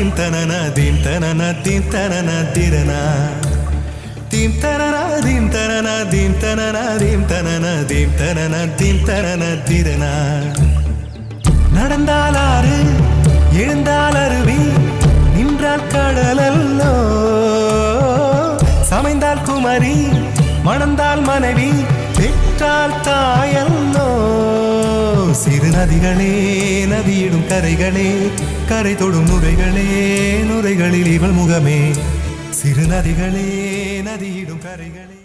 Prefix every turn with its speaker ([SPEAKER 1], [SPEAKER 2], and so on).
[SPEAKER 1] theme தனனா theme தனனா theme தனனா திரனா தீம் தனனா தீம் தனனா தீம் தனனா தீம் தனனா தீம் தனனா தீம் தனனா திரனா நடந்தால் ஆறு எழுந்தால் அருவி நின்றால் கடலல்லோ சமைந்தால் குமரி மணந்தால் மனைவி பெற்றால் தாயல்லோ சிறு நதிகளே நதியிடும் கரைகளே கரை தொடும் நுரைகளே நுரைகளில் இவள் முகமே சிறு நதிகளே நதியிடும் கரைகளே